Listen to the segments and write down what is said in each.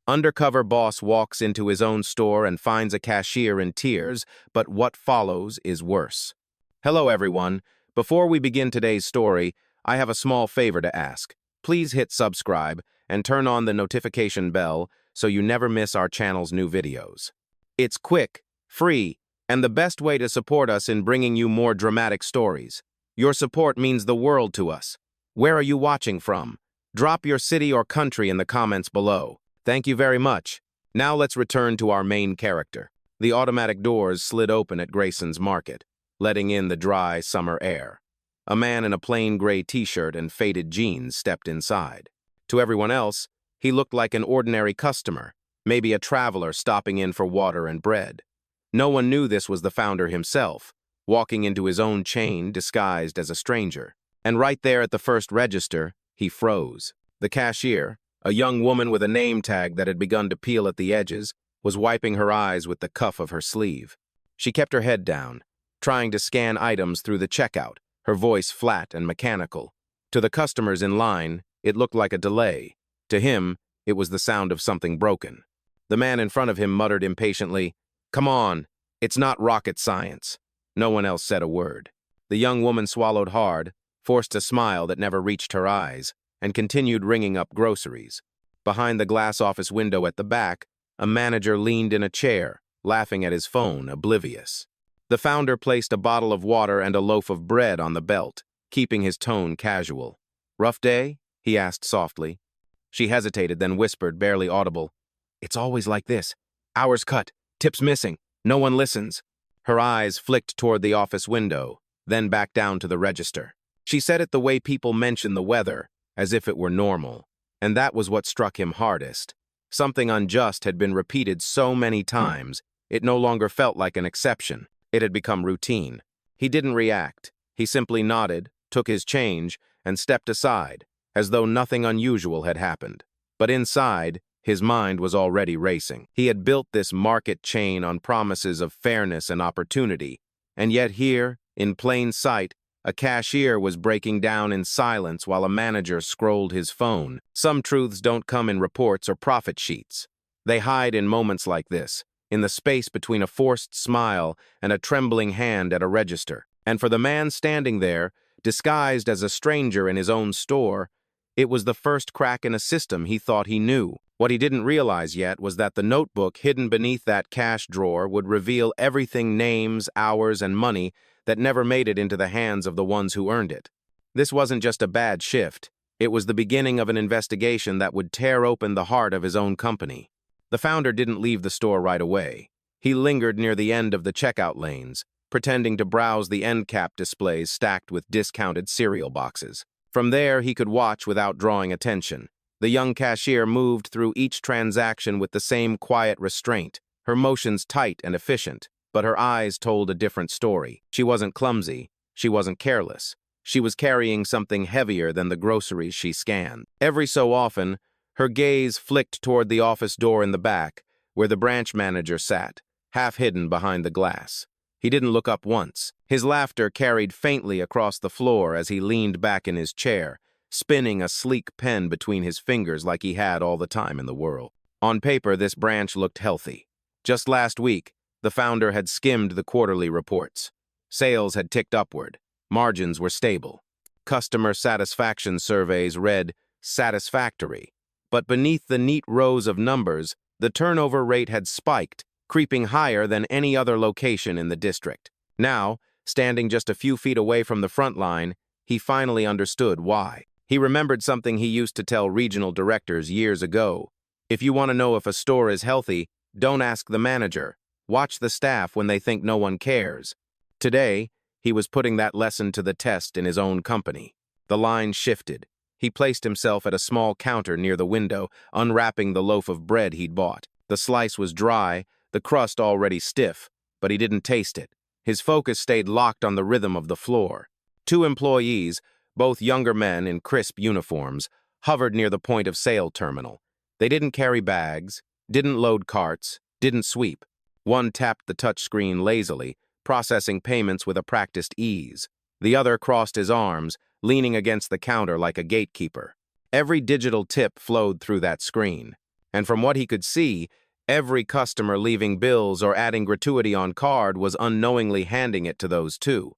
Undercover boss walks into his own store and finds a cashier in tears, but what follows is worse. Hello, everyone. Before we begin today's story, I have a small favor to ask. Please hit subscribe and turn on the notification bell so you never miss our channel's new videos. It's quick, free, and the best way to support us in bringing you more dramatic stories. Your support means the world to us. Where are you watching from? Drop your city or country in the comments below. Thank you very much. Now let's return to our main character. The automatic doors slid open at Grayson's Market, letting in the dry summer air. A man in a plain gray t-shirt and faded jeans stepped inside. To everyone else, he looked like an ordinary customer, maybe a traveler stopping in for water and bread. No one knew this was the founder himself, walking into his own chain disguised as a stranger. And right there at the first register, he froze. The cashier, a young woman with a name tag that had begun to peel at the edges, was wiping her eyes with the cuff of her sleeve. She kept her head down, trying to scan items through the checkout, her voice flat and mechanical. To the customers in line, it looked like a delay. To him, it was the sound of something broken. The man in front of him muttered impatiently, "Come on, it's not rocket science." No one else said a word. The young woman swallowed hard, forced a smile that never reached her eyes, and continued ringing up groceries. Behind the glass office window at the back, a manager leaned in a chair, laughing at his phone, oblivious. The founder placed a bottle of water and a loaf of bread on the belt, keeping his tone casual. "Rough day?" he asked softly. She hesitated, then whispered, barely audible, "It's always like this. Hours cut, tips missing, no one listens." Her eyes flicked toward the office window, then back down to the register. She said it the way people mention the weather, as if it were normal. And that was what struck him hardest. Something unjust had been repeated so many times, it no longer felt like an exception. It had become routine. He didn't react. He simply nodded, took his change, and stepped aside, as though nothing unusual had happened. But inside, his mind was already racing. He had built this market chain on promises of fairness and opportunity, and yet here, in plain sight, a cashier was breaking down in silence while a manager scrolled his phone. Some truths don't come in reports or profit sheets. They hide in moments like this, in the space between a forced smile and a trembling hand at a register. And for the man standing there, disguised as a stranger in his own store, it was the first crack in a system he thought he knew. What he didn't realize yet was that the notebook hidden beneath that cash drawer would reveal everything: names, hours, and money that never made it into the hands of the ones who earned it. This wasn't just a bad shift. It was the beginning of an investigation that would tear open the heart of his own company. The founder didn't leave the store right away. He lingered near the end of the checkout lanes, pretending to browse the end cap displays stacked with discounted cereal boxes. From there, he could watch without drawing attention. The young cashier moved through each transaction with the same quiet restraint, her motions tight and efficient. But her eyes told a different story. She wasn't clumsy. She wasn't careless. She was carrying something heavier than the groceries she scanned. Every so often, her gaze flicked toward the office door in the back, where the branch manager sat, half hidden behind the glass. He didn't look up once. His laughter carried faintly across the floor as he leaned back in his chair, spinning a sleek pen between his fingers like he had all the time in the world. On paper, this branch looked healthy. Just last week, the founder had skimmed the quarterly reports. Sales had ticked upward. Margins were stable. Customer satisfaction surveys read satisfactory. But beneath the neat rows of numbers, the turnover rate had spiked, creeping higher than any other location in the district. Now, standing just a few feet away from the front line, he finally understood why. He remembered something he used to tell regional directors years ago. If you want to know if a store is healthy, don't ask the manager. Watch the staff when they think no one cares. Today, he was putting that lesson to the test in his own company. The line shifted. He placed himself at a small counter near the window, unwrapping the loaf of bread he'd bought. The slice was dry, the crust already stiff, but he didn't taste it. His focus stayed locked on the rhythm of the floor. Two employees, both younger men in crisp uniforms, hovered near the point-of-sale terminal. They didn't carry bags, didn't load carts, didn't sweep. One tapped the touchscreen lazily, processing payments with a practiced ease. The other crossed his arms, leaning against the counter like a gatekeeper. Every digital tip flowed through that screen. And from what he could see, every customer leaving bills or adding gratuity on card was unknowingly handing it to those two.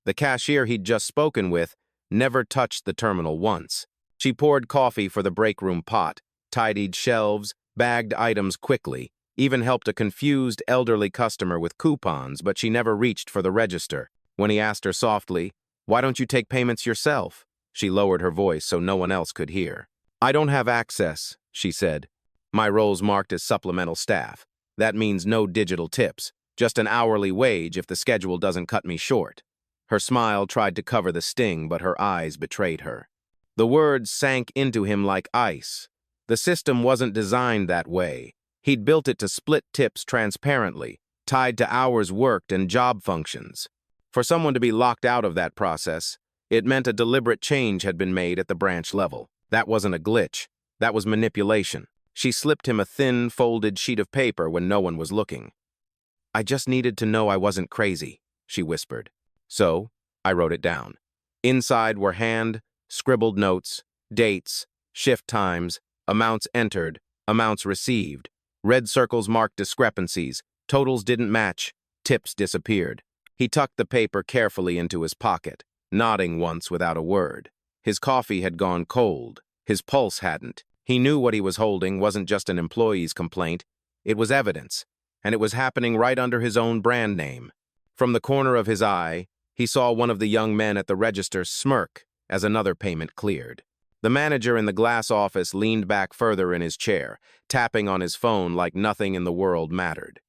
The cashier he'd just spoken with never touched the terminal once. She poured coffee for the break room pot, tidied shelves, bagged items quickly, even helped a confused elderly customer with coupons, but she never reached for the register. When he asked her softly, "Why don't you take payments yourself?" she lowered her voice so no one else could hear. "I don't have access," she said. "My role's marked as supplemental staff. That means no digital tips, just an hourly wage if the schedule doesn't cut me short." Her smile tried to cover the sting, but her eyes betrayed her. The words sank into him like ice. The system wasn't designed that way. He'd built it to split tips transparently, tied to hours worked and job functions. For someone to be locked out of that process, it meant a deliberate change had been made at the branch level. That wasn't a glitch. That was manipulation. She slipped him a thin, folded sheet of paper when no one was looking. "I just needed to know I wasn't crazy," she whispered. So, I wrote it down. Inside were hand-scribbled notes, dates, shift times, amounts entered, amounts received. Red circles marked discrepancies, totals didn't match, tips disappeared. He tucked the paper carefully into his pocket, nodding once without a word. His coffee had gone cold. His pulse hadn't. He knew what he was holding wasn't just an employee's complaint. It was evidence, and it was happening right under his own brand name. From the corner of his eye, he saw one of the young men at the register smirk as another payment cleared. The manager in the glass office leaned back further in his chair, tapping on his phone like nothing in the world mattered.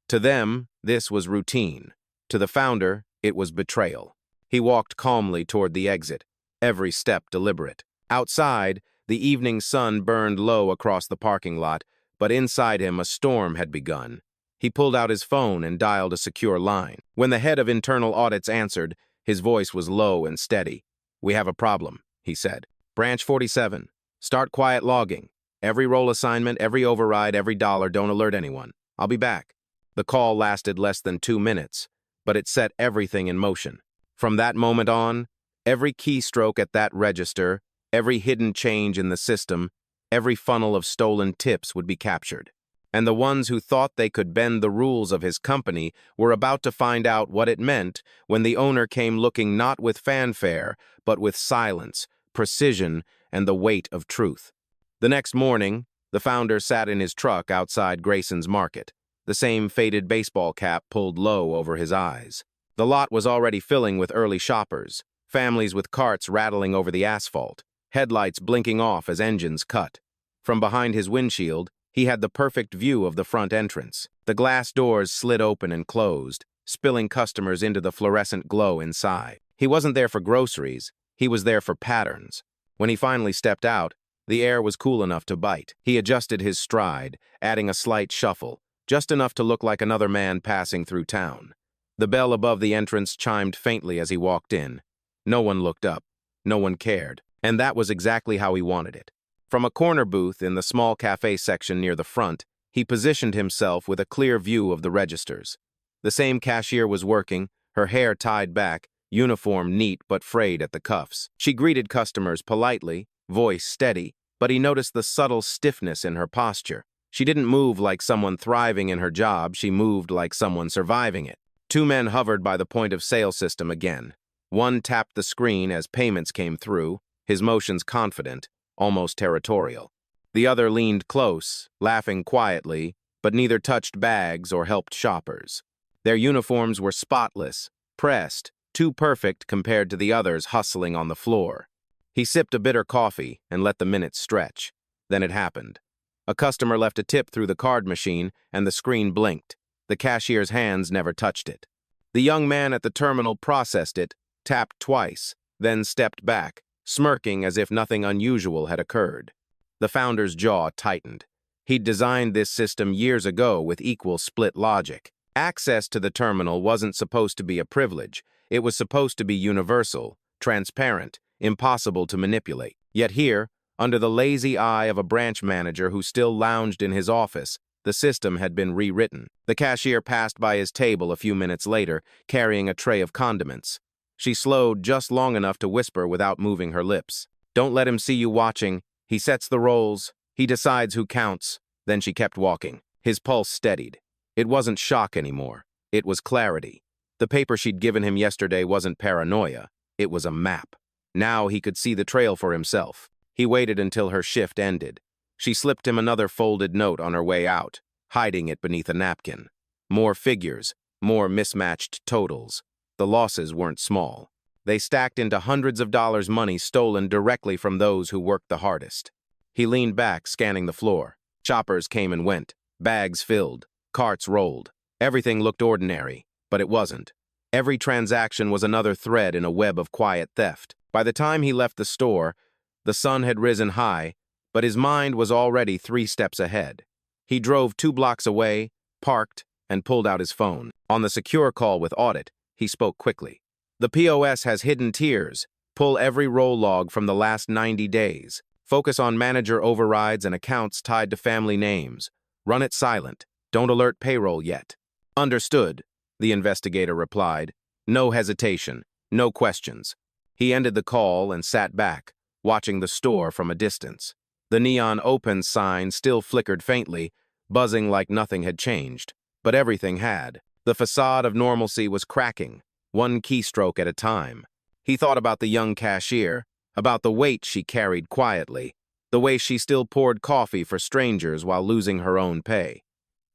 To them, this was routine. To the founder, it was betrayal. He walked calmly toward the exit, every step deliberate. Outside, the evening sun burned low across the parking lot, but inside him a storm had begun. He pulled out his phone and dialed a secure line. When the head of internal audits answered, his voice was low and steady. "We have a problem," he said. "Branch 47. Start quiet logging. Every role assignment, every override, every dollar, don't alert anyone. I'll be back." The call lasted less than 2 minutes, but it set everything in motion. From that moment on, every keystroke at that register, every hidden change in the system, every funnel of stolen tips would be captured. And the ones who thought they could bend the rules of his company were about to find out what it meant when the owner came looking not with fanfare, but with silence, precision, and the weight of truth. The next morning, the founder sat in his truck outside Grayson's Market, the same faded baseball cap pulled low over his eyes. The lot was already filling with early shoppers, families with carts rattling over the asphalt, headlights blinking off as engines cut. From behind his windshield, he had the perfect view of the front entrance. The glass doors slid open and closed, spilling customers into the fluorescent glow inside. He wasn't there for groceries, he was there for patterns. When he finally stepped out, the air was cool enough to bite. He adjusted his stride, adding a slight shuffle, just enough to look like another man passing through town. The bell above the entrance chimed faintly as he walked in. No one looked up. No one cared. And that was exactly how he wanted it. From a corner booth in the small cafe section near the front, he positioned himself with a clear view of the registers. The same cashier was working, her hair tied back, uniform neat but frayed at the cuffs. She greeted customers politely, voice steady, but he noticed the subtle stiffness in her posture. She didn't move like someone thriving in her job, she moved like someone surviving it. 2 men hovered by the point-of-sale system again. One tapped the screen as payments came through, his motions confident, almost territorial. The other leaned close, laughing quietly, but neither touched bags or helped shoppers. Their uniforms were spotless, pressed, too perfect compared to the others hustling on the floor. He sipped a bitter coffee and let the minutes stretch. Then it happened. A customer left a tip through the card machine, and the screen blinked. The cashier's hands never touched it. The young man at the terminal processed it, tapped twice, then stepped back, smirking as if nothing unusual had occurred. The founder's jaw tightened. He'd designed this system years ago with equal split logic. Access to the terminal wasn't supposed to be a privilege. It was supposed to be universal, transparent, impossible to manipulate. Yet here, under the lazy eye of a branch manager who still lounged in his office, the system had been rewritten. The cashier passed by his table a few minutes later, carrying a tray of condiments. She slowed just long enough to whisper without moving her lips. "Don't let him see you watching. He sets the rolls. He decides who counts. Then she kept walking. His pulse steadied. It wasn't shock anymore. It was clarity. The paper she'd given him yesterday wasn't paranoia. It was a map. Now he could see the trail for himself. He waited until her shift ended. She slipped him another folded note on her way out, hiding it beneath a napkin. More figures, more mismatched totals. The losses weren't small. They stacked into hundreds of dollars money stolen directly from those who worked the hardest. He leaned back, scanning the floor. Shoppers came and went. Bags filled. Carts rolled. Everything looked ordinary, but it wasn't. Every transaction was another thread in a web of quiet theft. By the time he left the store, the sun had risen high, but his mind was already 3 steps ahead. He drove 2 blocks away, parked, and pulled out his phone. On the secure call with audit, he spoke quickly. The POS has hidden tiers. Pull every roll log from the last 90 days. Focus on manager overrides and accounts tied to family names. Run it silent. Don't alert payroll yet. Understood, the investigator replied. No hesitation, no questions. He ended the call and sat back, watching the store from a distance. The neon open sign still flickered faintly, buzzing like nothing had changed. But everything had. The facade of normalcy was cracking, one keystroke at a time. He thought about the young cashier, about the weight she carried quietly, the way she still poured coffee for strangers while losing her own pay.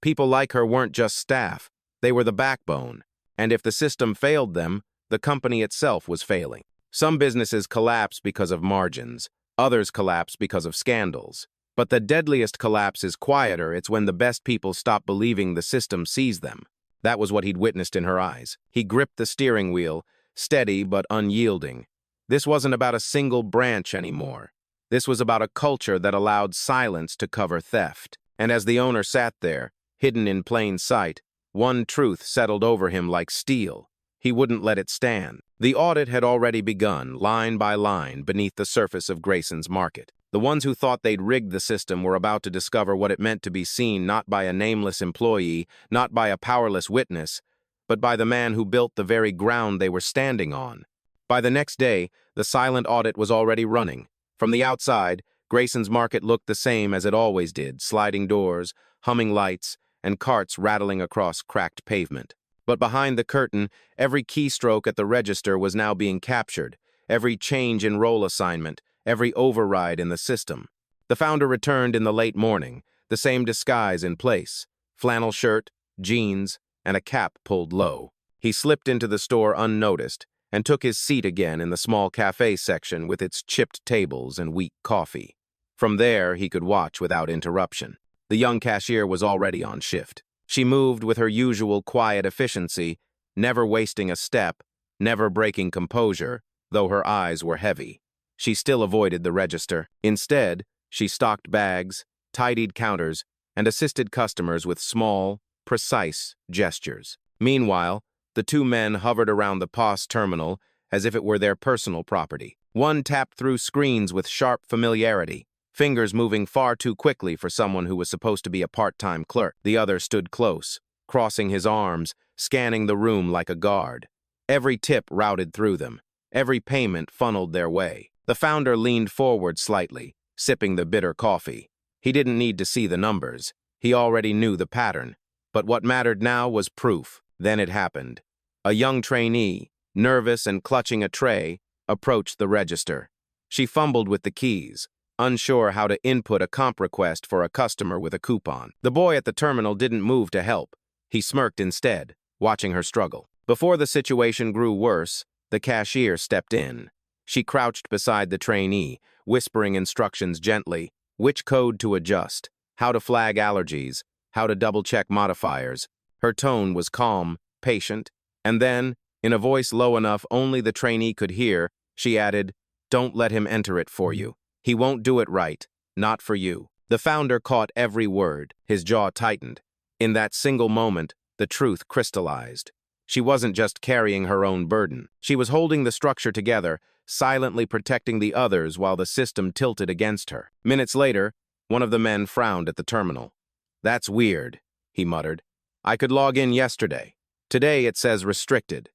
People like her weren't just staff, they were the backbone, and if the system failed them, the company itself was failing. Some businesses collapse because of margins, others collapse because of scandals. But the deadliest collapse is quieter. It's when the best people stop believing the system sees them. That was what he'd witnessed in her eyes. He gripped the steering wheel, steady but unyielding. This wasn't about a single branch anymore. This was about a culture that allowed silence to cover theft. And as the owner sat there, hidden in plain sight, one truth settled over him like steel. He wouldn't let it stand. The audit had already begun, line by line, beneath the surface of Grayson's market. The ones who thought they'd rigged the system were about to discover what it meant to be seen not by a nameless employee, not by a powerless witness, but by the man who built the very ground they were standing on. By the next day, the silent audit was already running. From the outside, Grayson's market looked the same as it always did, sliding doors, humming lights, and carts rattling across cracked pavement. But behind the curtain, every keystroke at the register was now being captured, every change in role assignment, every override in the system. The founder returned in the late morning, the same disguise in place, flannel shirt, jeans, and a cap pulled low. He slipped into the store unnoticed and took his seat again in the small cafe section with its chipped tables and weak coffee. From there, he could watch without interruption. The young cashier was already on shift. She moved with her usual quiet efficiency, never wasting a step, never breaking composure, though her eyes were heavy. She still avoided the register. Instead, she stocked bags, tidied counters, and assisted customers with small, precise gestures. Meanwhile, the 2 men hovered around the POS terminal as if it were their personal property. One tapped through screens with sharp familiarity, fingers moving far too quickly for someone who was supposed to be a part-time clerk. The other stood close, crossing his arms, scanning the room like a guard. Every tip routed through them. Every payment funneled their way. The founder leaned forward slightly, sipping the bitter coffee. He didn't need to see the numbers. He already knew the pattern. But what mattered now was proof. Then it happened. A young trainee, nervous and clutching a tray, approached the register. She fumbled with the keys, unsure how to input a comp request for a customer with a coupon. The boy at the terminal didn't move to help. He smirked instead, watching her struggle. Before the situation grew worse, the cashier stepped in. She crouched beside the trainee, whispering instructions gently, which code to adjust, how to flag allergies, how to double-check modifiers. Her tone was calm, patient, and then, in a voice low enough only the trainee could hear, she added, "Don't let him enter it for you. He won't do it right, not for you." The founder caught every word, his jaw tightened. In that single moment, the truth crystallized. She wasn't just carrying her own burden. She was holding the structure together, silently protecting the others while the system tilted against her. Minutes later, one of the men frowned at the terminal. "That's weird," he muttered. "I could log in yesterday. Today it says restricted."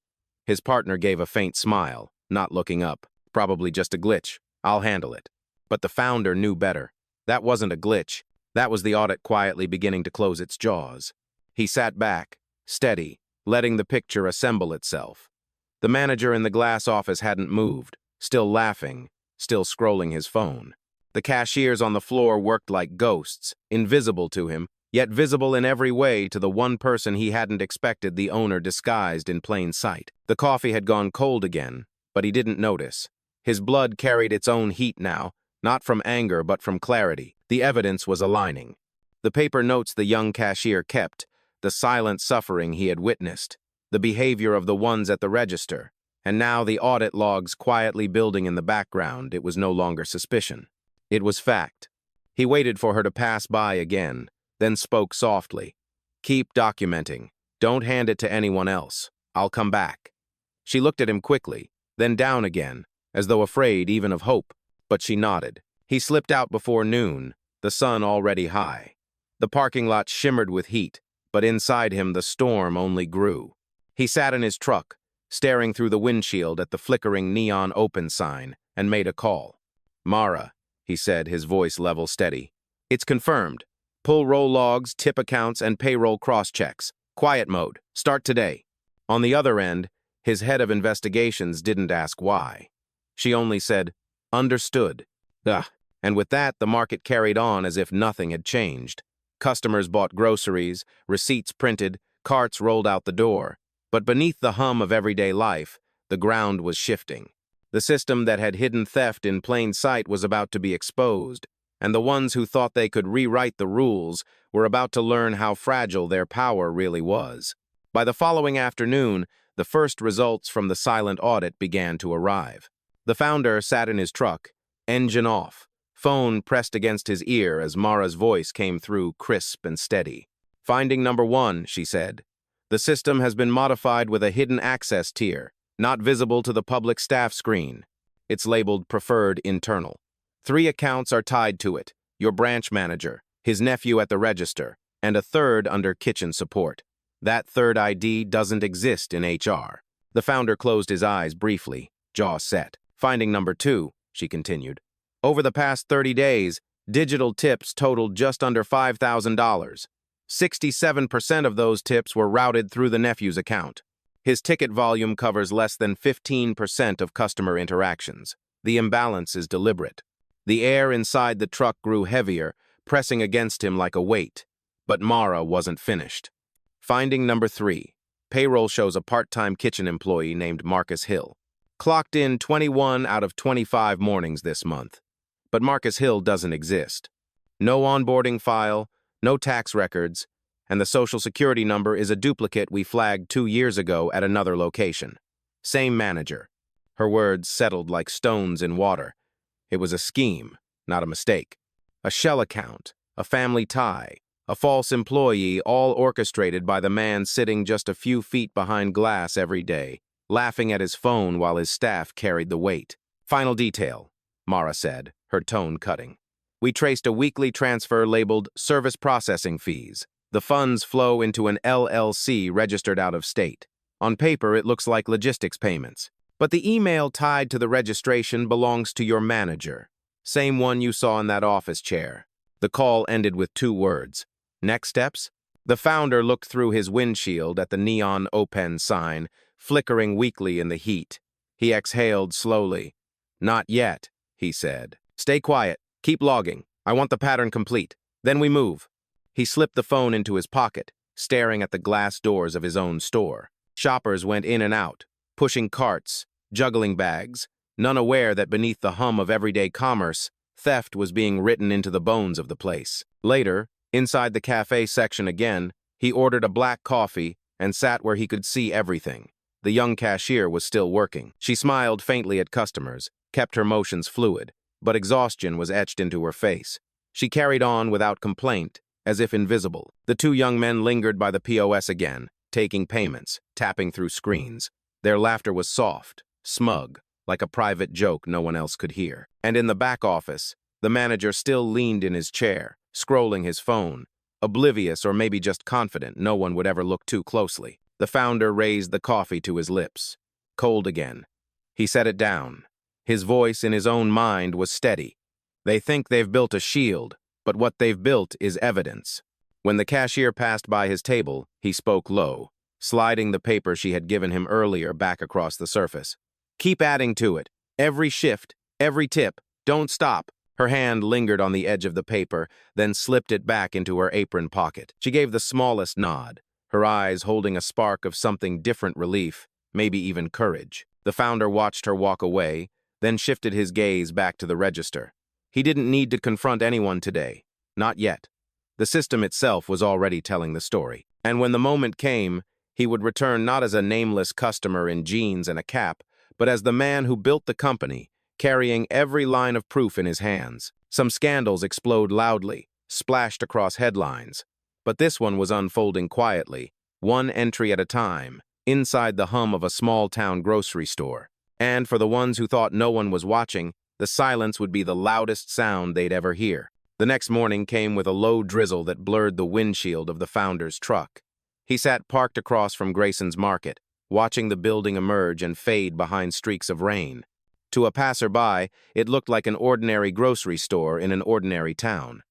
His partner gave a faint smile, not looking up. "Probably just a glitch. I'll handle it." But the founder knew better. That wasn't a glitch. That was the audit quietly beginning to close its jaws. He sat back, steady, letting the picture assemble itself. The manager in the glass office hadn't moved, still laughing, still scrolling his phone. The cashiers on the floor worked like ghosts, invisible to him, yet visible in every way to the one person he hadn't expected, the owner disguised in plain sight. The coffee had gone cold again, but he didn't notice. His blood carried its own heat now, not from anger but from clarity. The evidence was aligning. The paper notes the young cashier kept, the silent suffering he had witnessed, the behavior of the ones at the register, and now the audit logs quietly building in the background. It was no longer suspicion. It was fact. He waited for her to pass by again, then spoke softly. "Keep documenting. Don't hand it to anyone else. I'll come back." She looked at him quickly, then down again, as though afraid even of hope, but she nodded. He slipped out before noon, the sun already high. The parking lot shimmered with heat, but inside him the storm only grew. He sat in his truck, staring through the windshield at the flickering neon open sign, and made a call. "Mara," he said, his voice level steady. "It's confirmed. Pull roll logs, tip accounts, and payroll cross-checks. Quiet mode. Start today." On the other end, his head of investigations didn't ask why. She only said, "Understood." Ugh. And with that, the market carried on as if nothing had changed. Customers bought groceries, receipts printed, carts rolled out the door. But beneath the hum of everyday life, the ground was shifting. The system that had hidden theft in plain sight was about to be exposed, and the ones who thought they could rewrite the rules were about to learn how fragile their power really was. By the following afternoon, the first results from the silent audit began to arrive. The founder sat in his truck, engine off, phone pressed against his ear as Mara's voice came through crisp and steady. "Finding number 1, she said. The system has been modified with a hidden access tier, not visible to the public staff screen. It's labeled Preferred Internal. 3 accounts are tied to it: your branch manager, his nephew at the register, and a third under kitchen support. That third ID doesn't exist in HR." The founder closed his eyes briefly, jaw set. "Finding number 2, she continued. Over the past 30 days, digital tips totaled just under $5,000. 67% of those tips were routed through the nephew's account. His ticket volume covers less than 15% of customer interactions. The imbalance is deliberate." The air inside the truck grew heavier, pressing against him like a weight. But Mara wasn't finished. "Finding number 3. Payroll shows a part-time kitchen employee named Marcus Hill. Clocked in 21 out of 25 mornings this month. But Marcus Hill doesn't exist. No onboarding file, no tax records, and the social security number is a duplicate we flagged 2 years ago at another location. Same manager." Her words settled like stones in water. It was a scheme, not a mistake. A shell account, a family tie, a false employee, all orchestrated by the man sitting just a few feet behind glass every day, laughing at his phone while his staff carried the weight. "Final detail," Mara said, her tone cutting. "We traced a weekly transfer labeled Service Processing Fees. The funds flow into an LLC registered out of state. On paper, it looks like logistics payments. But the email tied to the registration belongs to your manager, same one you saw in that office chair." The call ended with 2 words. "Next steps?" The founder looked through his windshield at the neon open sign, flickering weakly in the heat. He exhaled slowly. "Not yet," he said. "Stay quiet. Keep logging. I want the pattern complete. Then we move." He slipped the phone into his pocket, staring at the glass doors of his own store. Shoppers went in and out, pushing carts, juggling bags, none aware that beneath the hum of everyday commerce, theft was being written into the bones of the place. Later, inside the cafe section again, he ordered a black coffee and sat where he could see everything. The young cashier was still working. She smiled faintly at customers, kept her motions fluid, but exhaustion was etched into her face. She carried on without complaint, as if invisible. The 2 young men lingered by the POS again, taking payments, tapping through screens. Their laughter was soft, smug, like a private joke no one else could hear. And in the back office, the manager still leaned in his chair, scrolling his phone, oblivious or maybe just confident no one would ever look too closely. The founder raised the coffee to his lips. Cold again. He set it down. His voice in his own mind was steady. "They think they've built a shield, but what they've built is evidence. When the cashier passed by his table, he spoke low, sliding the paper she had given him earlier back across the surface. "Keep adding to it. Every shift, every tip. Don't stop." Her hand lingered on the edge of the paper, then slipped it back into her apron pocket. She gave the smallest nod, her eyes holding a spark of something different: relief, maybe even courage. The founder watched her walk away, then shifted his gaze back to the register. He didn't need to confront anyone today. Not yet. The system itself was already telling the story. And when the moment came, he would return not as a nameless customer in jeans and a cap, but as the man who built the company, carrying every line of proof in his hands. Some scandals explode loudly, splashed across headlines. But this one was unfolding quietly, one entry at a time, inside the hum of a small-town grocery store. And for the ones who thought no one was watching, the silence would be the loudest sound they'd ever hear. The next morning came with a low drizzle that blurred the windshield of the founder's truck. He sat parked across from Grayson's Market, watching the building emerge and fade behind streaks of rain. To a passerby, it looked like an ordinary grocery store in an ordinary town.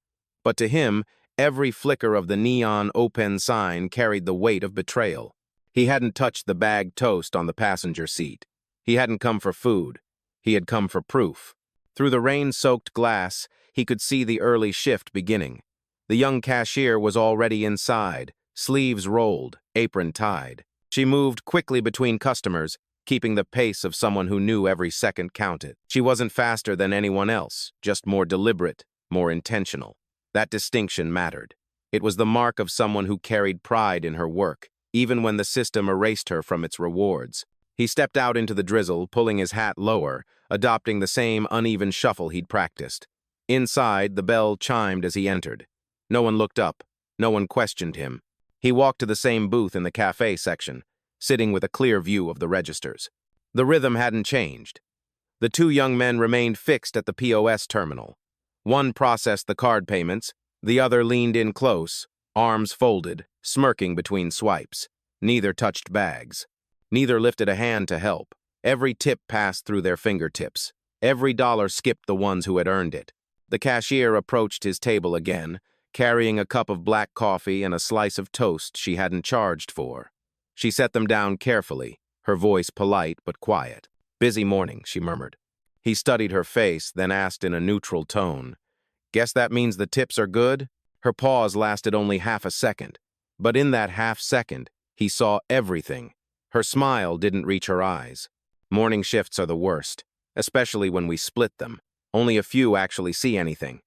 But to him, every flicker of the neon open sign carried the weight of betrayal. He hadn't touched the bagged toast on the passenger seat. He hadn't come for food. He had come for proof. Through the rain-soaked glass, he could see the early shift beginning. The young cashier was already inside, sleeves rolled, apron tied. She moved quickly between customers, keeping the pace of someone who knew every second counted. She wasn't faster than anyone else, just more deliberate, more intentional. That distinction mattered. It was the mark of someone who carried pride in her work, even when the system erased her from its rewards. He stepped out into the drizzle, pulling his hat lower, adopting the same uneven shuffle he'd practiced. Inside, the bell chimed as he entered. No one looked up. No one questioned him. He walked to the same booth in the cafe section, sitting with a clear view of the registers. The rhythm hadn't changed. The two young men remained fixed at the POS terminal. One processed the card payments, the other leaned in close, arms folded, smirking between swipes. Neither touched bags. Neither lifted a hand to help. Every tip passed through their fingertips. Every dollar skipped the ones who had earned it. The cashier approached his table again, carrying a cup of black coffee and a slice of toast she hadn't charged for. She set them down carefully, her voice polite but quiet. "Busy morning," she murmured. He studied her face, then asked in a neutral tone, "Guess that means the tips are good?" Her pause lasted only half a second, but in that half second, he saw everything. Her smile didn't reach her eyes. Morning shifts are the worst, especially when we split them. Only a few actually see anything.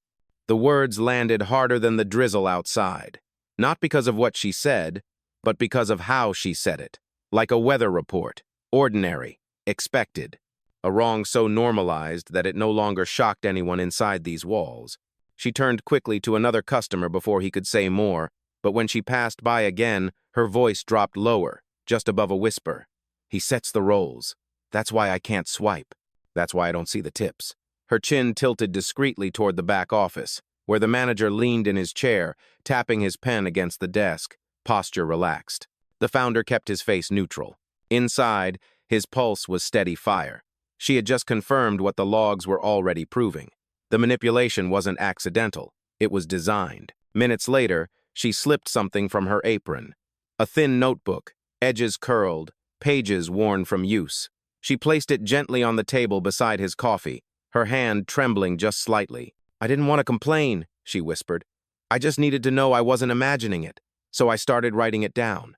The words landed harder than the drizzle outside, not because of what she said, but because of how she said it. Like a weather report, ordinary, expected. A wrong so normalized that it no longer shocked anyone inside these walls. She turned quickly to another customer before he could say more, but when she passed by again, her voice dropped lower, just above a whisper. "He sets the rolls. That's why I can't swipe. That's why I don't see the tips." Her chin tilted discreetly toward the back office, where the manager leaned in his chair, tapping his pen against the desk, posture relaxed. The founder kept his face neutral. Inside, his pulse was steady fire. She had just confirmed what the logs were already proving. The manipulation wasn't accidental. It was designed. Minutes later, she slipped something from her apron. A thin notebook, edges curled, pages worn from use. She placed it gently on the table beside his coffee, her hand trembling just slightly. "I didn't want to complain," she whispered. "I just needed to know I wasn't imagining it, so I started writing it down."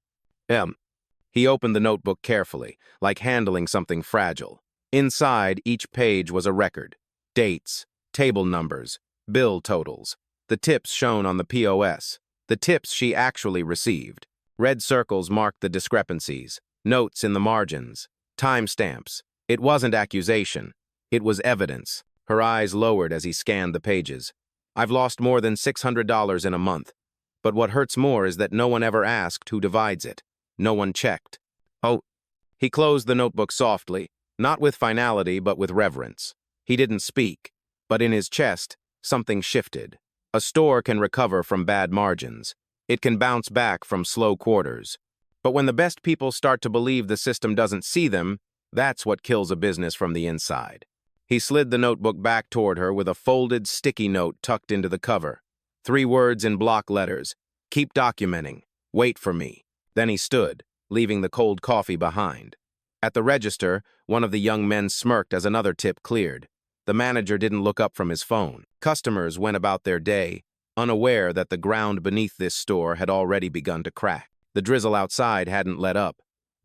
He opened the notebook carefully, like handling something fragile. Inside, each page was a record. Dates, table numbers, bill totals, the tips shown on the POS, the tips she actually received. Red circles marked the discrepancies, notes in the margins, timestamps. It wasn't accusation. It was evidence. Her eyes lowered as he scanned the pages. "I've lost more than $600 in a month. But what hurts more is that no one ever asked who divides it. No one checked." "Oh." He closed the notebook softly, not with finality but with reverence. He didn't speak, but in his chest, something shifted. A store can recover from bad margins. It can bounce back from slow quarters. But when the best people start to believe the system doesn't see them, that's what kills a business from the inside. He slid the notebook back toward her with a folded, sticky note tucked into the cover. 3 words in block letters. Keep documenting. Wait for me. Then he stood, leaving the cold coffee behind. At the register, one of the young men smirked as another tip cleared. The manager didn't look up from his phone. Customers went about their day, unaware that the ground beneath this store had already begun to crack. The drizzle outside hadn't let up.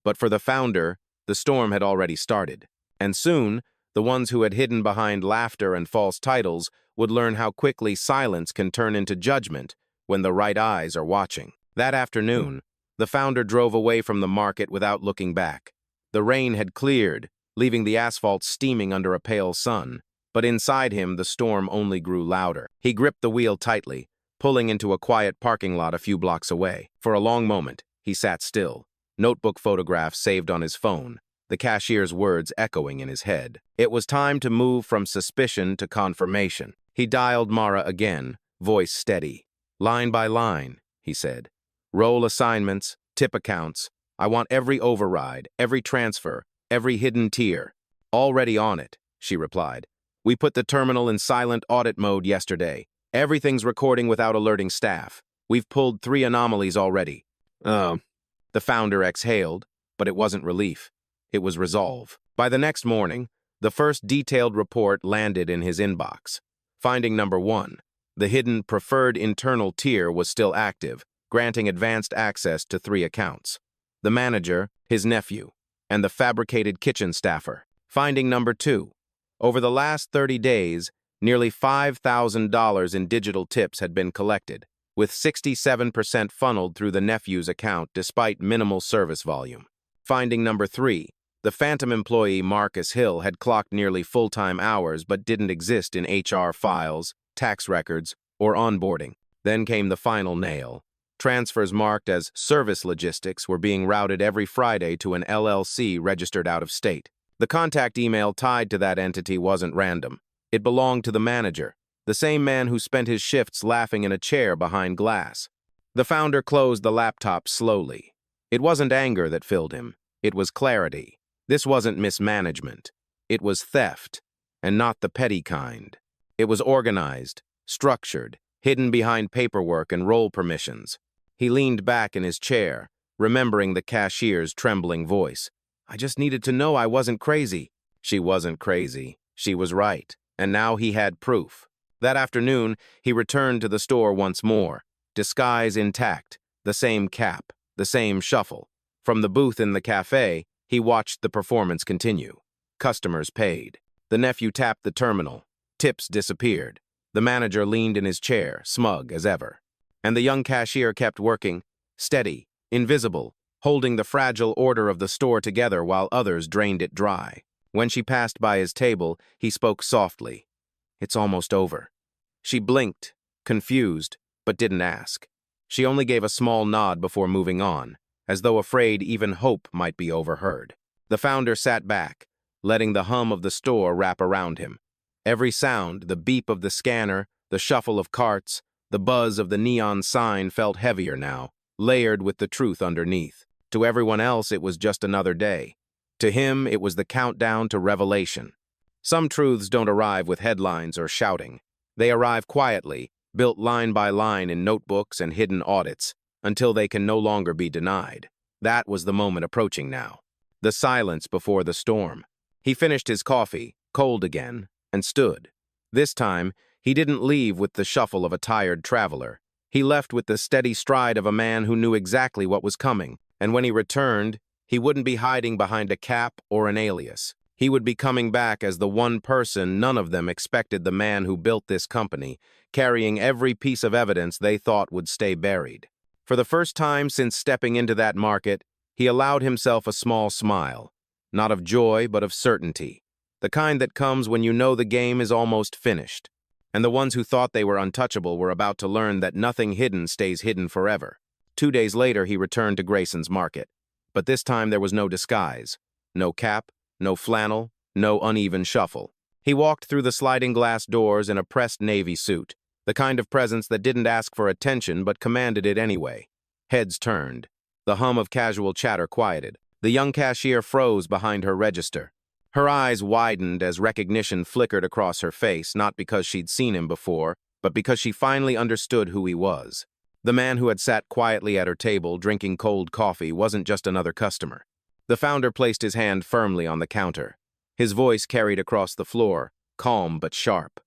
But for the founder, the storm had already started. And soon, the ones who had hidden behind laughter and false titles would learn how quickly silence can turn into judgment when the right eyes are watching. That afternoon, the founder drove away from the market without looking back. The rain had cleared, leaving the asphalt steaming under a pale sun, but inside him the storm only grew louder. He gripped the wheel tightly, pulling into a quiet parking lot a few blocks away. For a long moment, he sat still, notebook photographs saved on his phone, the cashier's words echoing in his head. It was time to move from suspicion to confirmation. He dialed Mara again, voice steady. Line by line, he said. Roll assignments, tip accounts. I want every override, every transfer, every hidden tier. Already on it, she replied. We put the terminal in silent audit mode yesterday. Everything's recording without alerting staff. We've pulled 3 anomalies already. The founder exhaled, but it wasn't relief. It was resolve. By the next morning, the first detailed report landed in his inbox. Finding number 1. The hidden preferred internal tier was still active, granting advanced access to 3 accounts. The manager, his nephew, and the fabricated kitchen staffer. Finding number 2. Over the last 30 days, nearly $5,000 in digital tips had been collected, with 67% funneled through the nephew's account despite minimal service volume. Finding number 3. The phantom employee Marcus Hill had clocked nearly full-time hours but didn't exist in HR files, tax records, or onboarding. Then came the final nail. Transfers marked as service logistics were being routed every Friday to an LLC registered out of state. The contact email tied to that entity wasn't random. It belonged to the manager, the same man who spent his shifts laughing in a chair behind glass. The founder closed the laptop slowly. It wasn't anger that filled him. It was clarity. This wasn't mismanagement. It was theft, and not the petty kind. It was organized, structured, hidden behind paperwork and role permissions. He leaned back in his chair, remembering the cashier's trembling voice. I just needed to know I wasn't crazy. She wasn't crazy. She was right. And now he had proof. That afternoon, he returned to the store once more, disguise intact, the same cap, the same shuffle. From the booth in the cafe, he watched the performance continue. Customers paid. The nephew tapped the terminal. Tips disappeared. The manager leaned in his chair, smug as ever. And the young cashier kept working, steady, invisible, holding the fragile order of the store together while others drained it dry. When she passed by his table, he spoke softly. It's almost over. She blinked, confused, but didn't ask. She only gave a small nod before moving on, as though afraid even hope might be overheard. The founder sat back, letting the hum of the store wrap around him. Every sound, the beep of the scanner, the shuffle of carts, the buzz of the neon sign felt heavier now, layered with the truth underneath. To everyone else, it was just another day. To him, it was the countdown to revelation. Some truths don't arrive with headlines or shouting. They arrive quietly, built line by line in notebooks and hidden audits, until they can no longer be denied. That was the moment approaching now. The silence before the storm. He finished his coffee, cold again, and stood. This time, he didn't leave with the shuffle of a tired traveler. He left with the steady stride of a man who knew exactly what was coming, and when he returned, he wouldn't be hiding behind a cap or an alias. He would be coming back as the one person none of them expected, the man who built this company, carrying every piece of evidence they thought would stay buried. For the first time since stepping into that market, he allowed himself a small smile, not of joy but of certainty, the kind that comes when you know the game is almost finished. And the ones who thought they were untouchable were about to learn that nothing hidden stays hidden forever. 2 days later, he returned to Grayson's market. But this time there was no disguise, no cap, no flannel, no uneven shuffle. He walked through the sliding glass doors in a pressed navy suit, the kind of presence that didn't ask for attention but commanded it anyway. Heads turned. The hum of casual chatter quieted. The young cashier froze behind her register. Her eyes widened as recognition flickered across her face, not because she'd seen him before, but because she finally understood who he was. The man who had sat quietly at her table drinking cold coffee wasn't just another customer. The founder placed his hand firmly on the counter. His voice carried across the floor, calm but sharp.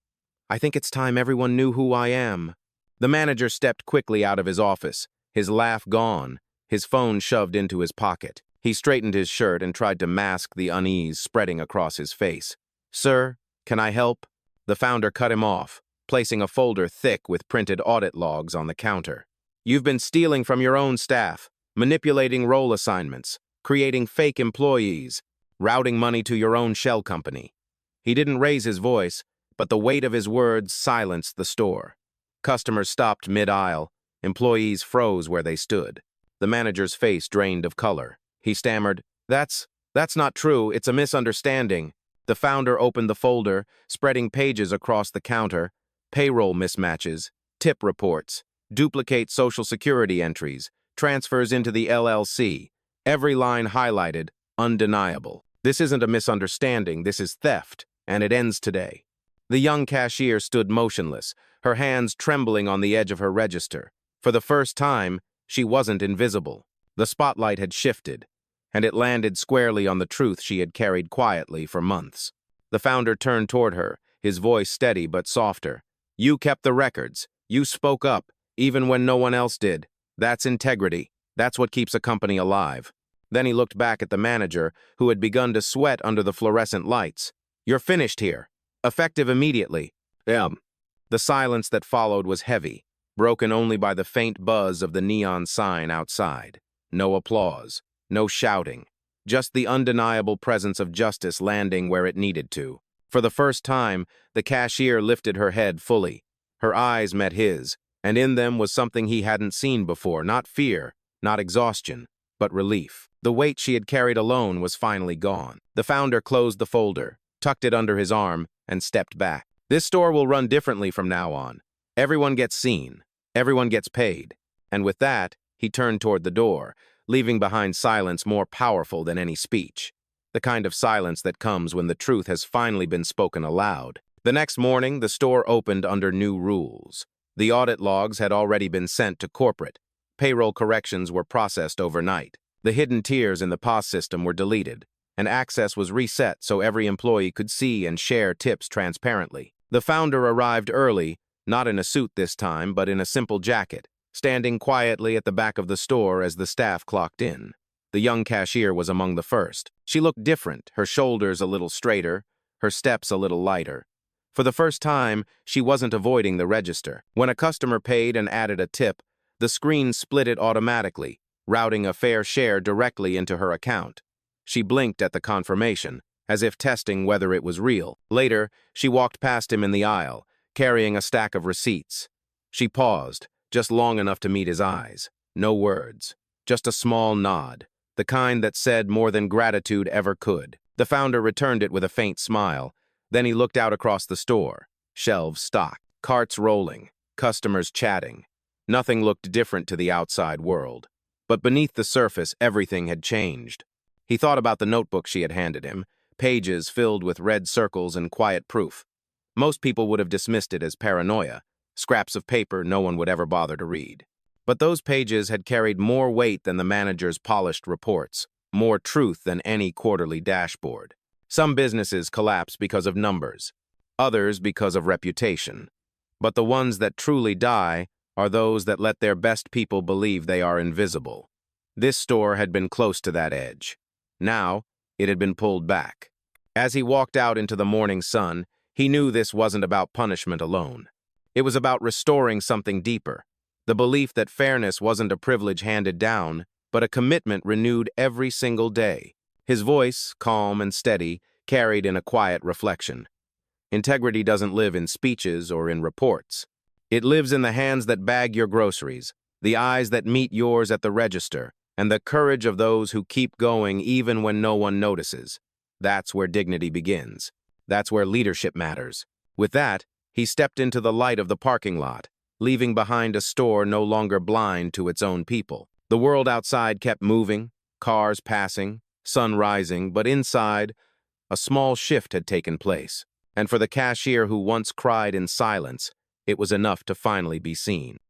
"I think it's time everyone knew who I am." The manager stepped quickly out of his office, his laugh gone, his phone shoved into his pocket. He straightened his shirt and tried to mask the unease spreading across his face. "Sir, can I help?" The founder cut him off, placing a folder thick with printed audit logs on the counter. "You've been stealing from your own staff, manipulating role assignments, creating fake employees, routing money to your own shell company." He didn't raise his voice, but the weight of his words silenced the store. Customers stopped mid-aisle. Employees froze where they stood. The manager's face drained of color. He stammered, That's not true. It's a misunderstanding." The founder opened the folder, spreading pages across the counter. Payroll mismatches, tip reports, duplicate Social Security entries, transfers into the LLC. Every line highlighted, undeniable. "This isn't a misunderstanding, this is theft, and it ends today." The young cashier stood motionless, her hands trembling on the edge of her register. For the first time, she wasn't invisible. The spotlight had shifted, and it landed squarely on the truth she had carried quietly for months. The founder turned toward her, his voice steady but softer. "You kept the records. You spoke up, even when no one else did. That's integrity. That's what keeps a company alive." Then he looked back at the manager, who had begun to sweat under the fluorescent lights. "You're finished here. Effective immediately." The silence that followed was heavy, broken only by the faint buzz of the neon sign outside. No applause, no shouting, just the undeniable presence of justice landing where it needed to. For the first time, the cashier lifted her head fully. Her eyes met his, and in them was something he hadn't seen before, not fear, not exhaustion, but relief. The weight she had carried alone was finally gone. The founder closed the folder, tucked it under his arm, and stepped back. "This store will run differently from now on. Everyone gets seen. Everyone gets paid." And with that, he turned toward the door, leaving behind silence more powerful than any speech. The kind of silence that comes when the truth has finally been spoken aloud. The next morning, the store opened under new rules. The audit logs had already been sent to corporate. Payroll corrections were processed overnight. The hidden tiers in the POS system were deleted, and access was reset so every employee could see and share tips transparently. The founder arrived early, not in a suit this time, but in a simple jacket, standing quietly at the back of the store as the staff clocked in. The young cashier was among the first. She looked different, her shoulders a little straighter, her steps a little lighter. For the first time, she wasn't avoiding the register. When a customer paid and added a tip, the screen split it automatically, routing a fair share directly into her account. She blinked at the confirmation, as if testing whether it was real. Later, she walked past him in the aisle, carrying a stack of receipts. She paused, just long enough to meet his eyes. No words, just a small nod, the kind that said more than gratitude ever could. The founder returned it with a faint smile. Then he looked out across the store. Shelves stocked, carts rolling, customers chatting. Nothing looked different to the outside world. But beneath the surface, everything had changed. He thought about the notebook she had handed him, pages filled with red circles and quiet proof. Most people would have dismissed it as paranoia, scraps of paper no one would ever bother to read. But those pages had carried more weight than the manager's polished reports, more truth than any quarterly dashboard. Some businesses collapse because of numbers, others because of reputation. But the ones that truly die are those that let their best people believe they are invisible. This store had been close to that edge. Now, it had been pulled back. As he walked out into the morning sun, he knew this wasn't about punishment alone. It was about restoring something deeper, the belief that fairness wasn't a privilege handed down, but a commitment renewed every single day. His voice, calm and steady, carried in a quiet reflection. Integrity doesn't live in speeches or in reports. It lives in the hands that bag your groceries, the eyes that meet yours at the register, and the courage of those who keep going even when no one notices. That's where dignity begins. That's where leadership matters. With that, he stepped into the light of the parking lot, leaving behind a store no longer blind to its own people. The world outside kept moving, cars passing, sun rising, but inside, a small shift had taken place. And for the cashier who once cried in silence, It was enough to finally be seen.